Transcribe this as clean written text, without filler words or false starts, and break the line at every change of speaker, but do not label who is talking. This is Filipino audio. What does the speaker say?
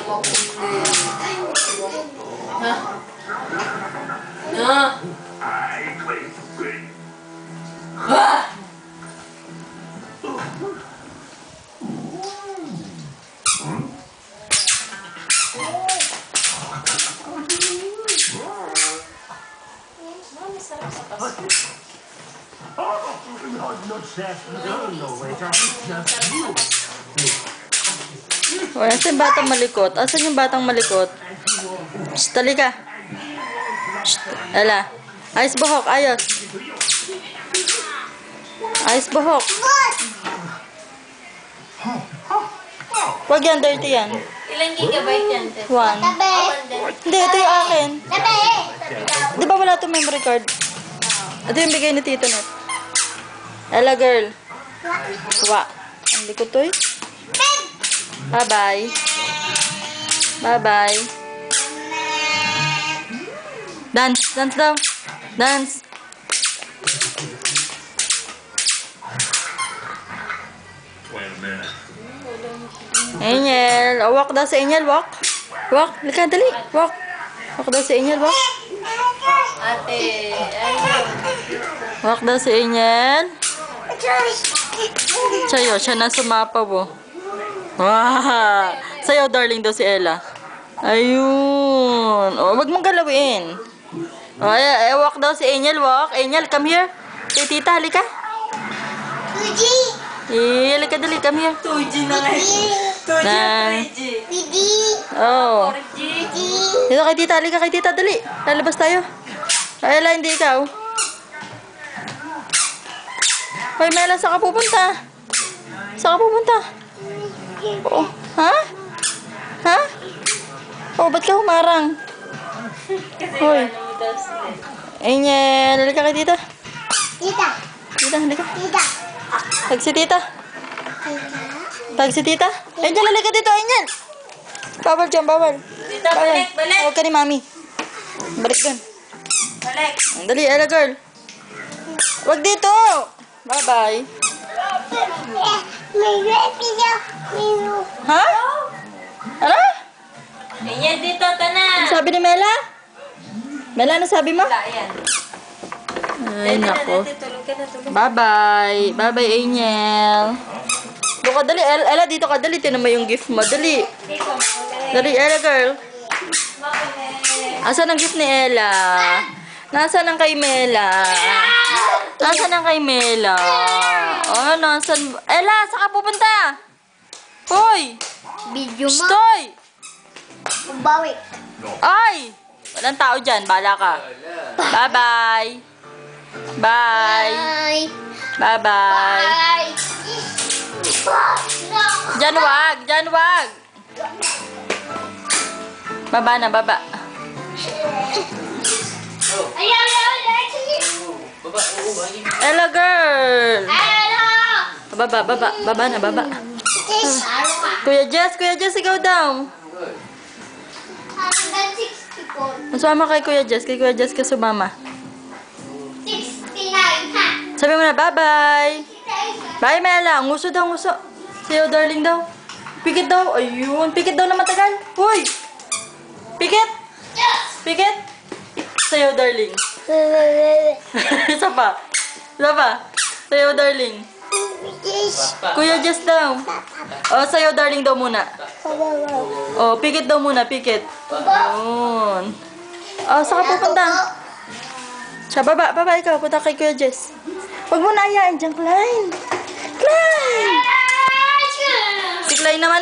Ha? Ha? Ha?
O, asan yung batang malikot? Asan yung batang malikot? Shh, tali ka. Shh, ala. Ayos buhok, ayos. Ayos buhok. Huwag yan, dirty yan.
Ilang gigabyte yan?
1. Hindi, ito yung akin. Di ba wala itong memory card? Ito yung bigay ni Tito Net. Ella girl. Wa. Ang likod to eh. Bye-bye. Bye-bye. Dance. Dance daw. Dance. Angel. Oh, walk daw si Angel. Walk. Walk. Lika, dali. Walk. Walk daw si Angel. Walk.
Ate, ayun.
Walk daw si Angel. Sayo, siya na sumapaw oh. Wow. Sayo, darling daw si Ella. Ayun. Oh, wag mong galawin. Oh, walk daw si Angel. Walk. Angel, come here. Kay tita, halika. Halika, dali. Come here.
2G na ngayon. 2G at 3G.
Oh.
4G.
Dito kay tita, halika kay tita, dali. Lalabas tayo. Ay, Ella, hindi ikaw. Hoy, Mela, saan ka pupunta? Saan ka pupunta? Oo. Ha? Ha? Oh, ba't ka humarang? Hoy. Angel, halika kay tita.
Tita.
Tita, halika.
Tita.
Tag si tita. Tag si tita. Angel, halika dito, Angel. Bawal dyan, bawal.
Tita, balik, balik.
Huwag ka ni mami. Balik dun.
Balik.
Dali, Ella girl. Huwag dito. Bye-bye. Ha? Ano?
Ayan, dito, tana.
Ano sabi ni Mela? Mela, ano sabi mo?
Wala, ayan.
Ay, nako.
Tulog ka na, tulog.
Bye-bye. Bye-bye, Angel. Doon ka, dali. Ella, dito ka. Dali, tinan mo yung gift mo. Dali.
Dito, makulit.
Dali, Ella girl.
Makulit.
Asan ang gift ni Ella? Nasaan ang kay Mela? Nasaan ang kay Mela? Oh, nasaan? Ella, saan ka pupunta? Hoy!
Video mo.
Stoy!
Bawi.
Ay! Walang tao dyan. Bala ka. Bye-bye. Bye.
Bye.
Bye-bye.
Bye.
Dyan wag. Dyan wag. Baba na, baba.
Ayaw.
Ella girl.
Hello.
Baba, baba. Baba na, baba. Kuya Jess, ikaw daw.
Hanggang 64.
Masama kay Kuya Jess. Kay Kuya Jess ka sumama.
69 ha.
Sabi mo na, bye-bye. Bye, Mela. Nguso daw, nguso. Sayo, darling daw. Pikit daw. Ayun. Pikit daw na matagal. Hoy! Pikit! Pikit! Sayo, darling. Isa pa. Isa pa. Sayo, darling. Kuya Jess daw. Oh, sayo, darling daw muna. Oh, pikit daw muna, pikit. Ayun. Oh, saan ka pupunta? Siya, baba, ikaw. Punta kay Kuya Jess. Huwag mo na ayain dyan, Klein. Klein! Si Klein naman